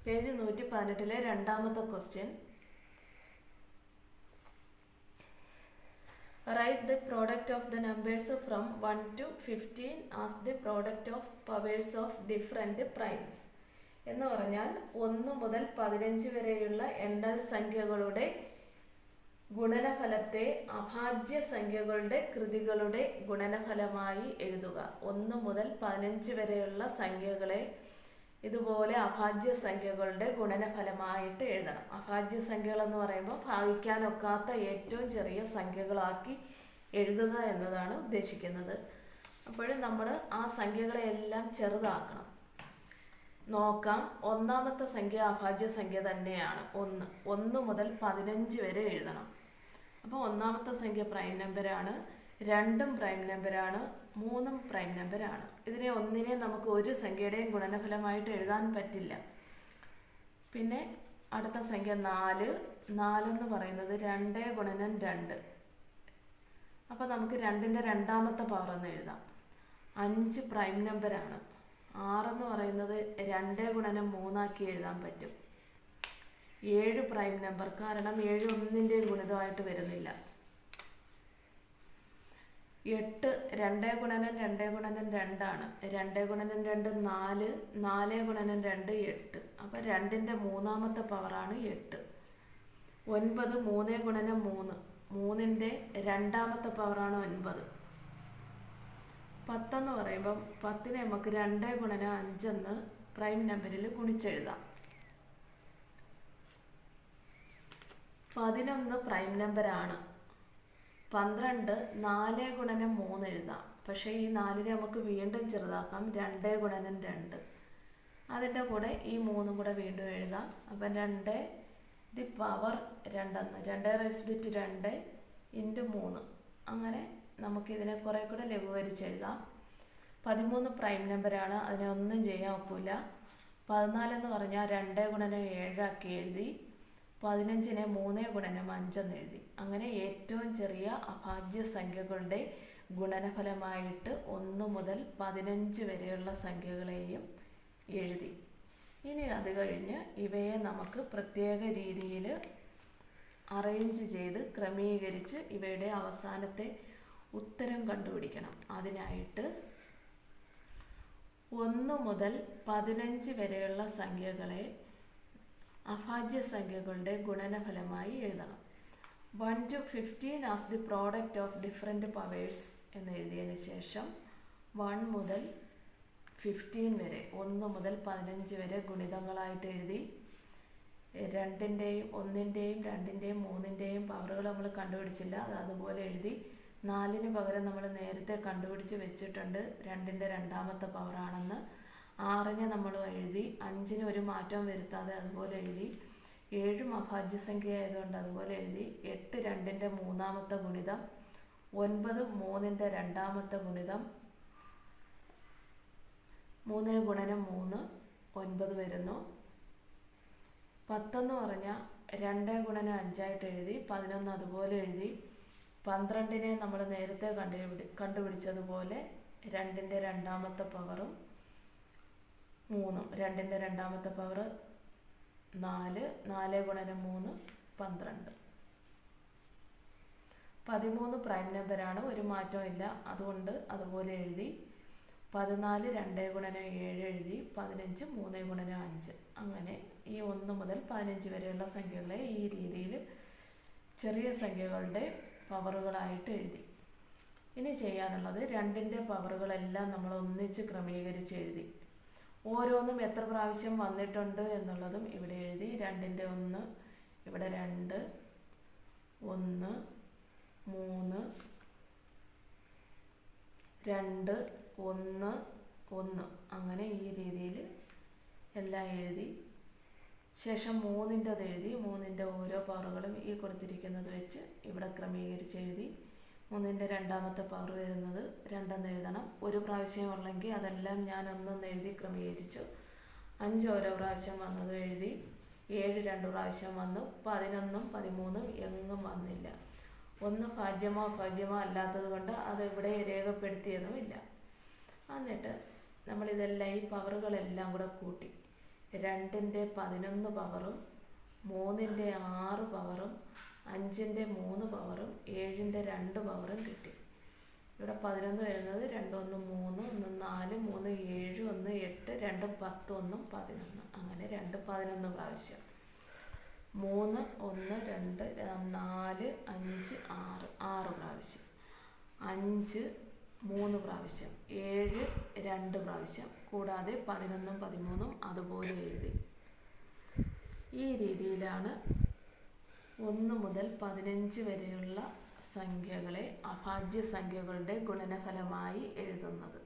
Page 118 രണ്ടാമത്തെ question. Write the product of the numbers from 1 to 15 as the product of powers of different primes. എന്ന് പറഞ്ഞാൽ 1 മുതൽ 15 വരെയുള്ള എണ്ണൽ സംഖ്യകളുടെ ഗുണനഫലത്തെ അഭാജ്യ സംഖ്യകളുടെ കൃതികളുടെ ഗുണനഫലമായി എഴുതുക. 1 മുതൽ 15 വരെയുള്ള സംഖ്യകളെ ഇതുപോലെ അഭാജ്യ സംഖ്യകളുടെ ഗുണനഫലമായിട്ട് എഴുതണം. അഭാജ്യ സംഖ്യകൾ എന്ന് പറയുമ്പോൾ ഭാഗിക്കാനൊക്കാത്ത ഏറ്റവും ചെറിയ സംഖ്യകളാക്കി എഴുതുക എന്നതാണ് ഉദ്ദേശിക്കുന്നത്. അപ്പോൾ നമ്മൾ ആ സംഖ്യകളെല്ലാം ചെറുതാക്കണം. നോക്കാം. ഒന്നാമത്തെ സംഖ്യ അഭാജ്യ സംഖ്യ തന്നെയാണ് 1. 1 മുതൽ 15 വരെ എഴുതണം. അപ്പോൾ ഒന്നാമത്തെ സംഖ്യ പ്രൈം നമ്പറാണ്, 2ഉം പ്രൈം നമ്പറാണ്, 3ഉം പ്രൈം നമ്പറാണ്. ഇതിനെ ഒന്നിനെ നമുക്ക് ഒരു സംഖ്യയുടെയും ഗുണനഫലമായിട്ട് എഴുതാൻ പറ്റില്ല. പിന്നെ അടുത്ത സംഖ്യ 4. 4 എന്ന് പറയുന്നത് 2 ഗുണനം 2. അപ്പോൾ നമുക്ക് 2ൻ്റെ രണ്ടാമത്തെ പവർ എന്ന് എഴുതാം. 5 പ്രൈം നമ്പറാണ്. 6 എന്ന് പറയുന്നത് 2 ഗുണനം 3 ആക്കി എഴുതാൻ പറ്റും. 7 പ്രൈം നമ്പർ, കാരണം 7 ഒന്നിൻ്റെയും ഗുണിതമായിട്ട് വരുന്നില്ല. 8 2 ഗുണനം 2 ഗുണനം 2 ആണ്. 2 ഗുണനം 2 4, 4 ഗുണനം 2 8. അപ്പോൾ 2ൻ്റെ മൂന്നാമത്തെ പവറാണ് 8. 9 3 ഗുണനം 3, 3ൻ്റെ രണ്ടാമത്തെ പവറാണ് 9. 10 എന്ന് പറയുമ്പം 10നെ നമുക്ക് 2 ഗുണനം 5 എന്ന് പ്രൈം നമ്പറിൽ ഗുണിച്ചെഴുതാം. 11 പ്രൈം നമ്പറാണ്. 12 4 ഗുണനം 3 എഴുതാം. പക്ഷേ ഈ 4നെ നമുക്ക് വീണ്ടും ചെറുതാക്കാം. 2 ഗുണനം 2. അതിൻ്റെ കൂടെ ഈ 3ഉം കൂടെ വീണ്ടും എഴുതാം. അപ്പം 2 the power 2 2 raised to 2 into 3. അങ്ങനെ നമുക്കിതിനെ കുറേ കൂടെ ലഘൂകരിച്ച് എഴുതാം. 13 പ്രൈം നമ്പറാണ്, അതിനെ ഒന്നും ചെയ്യാൻ ഒക്കില്ല. 14 എന്ന് പറഞ്ഞാൽ 2 ഗുണനം 7 ആക്കി എഴുതി. 15നെ 3 ഗുണനം 5 എന്ന് എഴുതി. അങ്ങനെ ഏറ്റവും ചെറിയ അഭാജ്യ സംഖ്യകളുടെ ഗുണനഫലമായിട്ട് 1 മുതൽ 15 വരെയുള്ള സംഖ്യകളെയും എഴുതി. ഇനി അത് കഴിഞ്ഞ് ഇവയെ നമുക്ക് പ്രത്യേക രീതിയിൽ അറേഞ്ച് ചെയ്ത് ക്രമീകരിച്ച് ഇവയുടെ അവസാനത്തെ ഉത്തരം കണ്ടുപിടിക്കണം. അതിനായിട്ട് 1 മുതൽ 15 വരെയുള്ള സംഖ്യകളെ അഭാജ്യ സംഖ്യകളുടെ ഗുണനഫലമായി എഴുതണം. 1 to 15 as the product of different powers എന്ന് എഴുതിയതിന് ശേഷം 1 മുതൽ 15 വരെ, 1 മുതൽ 15 വരെ ഗുണിതങ്ങളായിട്ട് എഴുതി. 2ൻ്റെയും 1ൻ്റെയും 2ൻ്റെയും 3ൻ്റെയും പവറുകൾ നമ്മൾ കണ്ടുപിടിച്ചില്ല, അത് അതുപോലെ എഴുതി. 4ന് പകരം നമ്മൾ നേരത്തെ കണ്ടുപിടിച്ച് വെച്ചിട്ടുണ്ട് 2ൻ്റെ രണ്ടാമത്തെ പവറാണെന്ന്. 6നെ നമ്മൾ എഴുതി. 5ന് ഒരു മാറ്റവും വരുത്താതെ അതുപോലെ എഴുതി. 7ഉം അഭാജ്യ സംഖ്യ ആയതുകൊണ്ട് അതുപോലെ എഴുതി. 8 2ൻ്റെ മൂന്നാമത്തെ ഗുണിതം. 9 3ൻ്റെ രണ്ടാമത്തെ ഗുണിതം. 3 ഗുണനം 3 9 വരുന്നു. 10 എന്ന് പറഞ്ഞാൽ 2 ഗുണനം 5 ആയിട്ട് എഴുതി. 11 അതുപോലെ എഴുതി. 12നെ നമ്മൾ നേരത്തെ കണ്ടുപിടിച്ചതുപോലെ 2ൻ്റെ രണ്ടാമത്തെ പവറും 3ഉം. 2ൻ്റെ രണ്ടാമത്തെ പവർ 4, 4 ഗുണനം 3 12. 13 പ്രൈം നമ്പറാണ്, ഒരു മാറ്റവും ഇല്ല, അതുകൊണ്ട് അതുപോലെ എഴുതി. 14 2 ഗുണനം 7 എഴുതി. 15 3 ഗുണനം 5. അങ്ങനെ ഈ 1 മുതൽ 15 വരെയുള്ള സംഖ്യകളെ ഈ രീതിയിൽ ചെറിയ സംഖ്യകളുടെ പവറുകളായിട്ട് എഴുതി. ഇനി ചെയ്യാനുള്ളത് 2ൻ്റെ പവറുകളെല്ലാം നമ്മൾ ഒന്നിച്ച് ക്രമീകരിച്ച് എഴുതി. ഓരോന്നും എത്ര പ്രാവശ്യം വന്നിട്ടുണ്ട് എന്നുള്ളതും ഇവിടെ എഴുതി. 2ൻ്റെ 1, ഇവിടെ 2, 1 3 2 1 1, അങ്ങനെ ഈ രീതിയിൽ എല്ലാം എഴുതി. ശേഷം 3ൻ്റെത് എഴുതി. 3ൻ്റെ ഓരോ പവറുകളും ഈ കൊടുത്തിരിക്കുന്നത് വെച്ച് ഇവിടെ ക്രമീകരിച്ച് എഴുതി. 3ൻ്റെ രണ്ടാമത്തെ പവർ വരുന്നത് 2 എന്ന് എഴുതണം. ഒരു പ്രാവശ്യം ഉള്ളെങ്കിൽ അതെല്ലാം ഞാൻ 1 എന്ന് എഴുതി ക്രമീകരിച്ചു. 5 ഓരോ പ്രാവശ്യം വന്നത് എഴുതി. 7 2 പ്രാവശ്യം വന്നു. 11ഉം 13ഉം എങ്ങും വന്നില്ല. 1 ഭാജ്യമോ അഭാജ്യമോ അല്ലാത്തത് കൊണ്ട് അത് ഇവിടെ രേഖപ്പെടുത്തിയതുമില്ല. എന്നിട്ട് നമ്മളിതെല്ലാം ഈ പവറുകളെല്ലാം കൂടെ കൂട്ടി. 2ൻ്റെ 11 പവറും 3ൻ്റെ 6 പവറും 5ൻ്റെ 3 പവറും 7ൻ്റെ 2 പവറും കിട്ടി. ഇവിടെ 11 വരുന്നത് 2 1 3 1 4 3 7 1 8 2 10 1 11. അങ്ങനെ 2 11 പ്രാവശ്യം. 3 1 2 4 5 6 6 പ്രാവശ്യം. 5 3 പ്രാവശ്യം. 7 2 പ്രാവശ്യം. കൂടാതെ 11 13 അതുപോലെ എഴുതി. ഈ രീതിയിലാണ് 1 മുതൽ 15 വരെയുള്ള സംഖ്യകളെ അഭാജ്യ സംഖ്യകളുടെ ഗുണനഫലമായി എഴുതുന്നത്.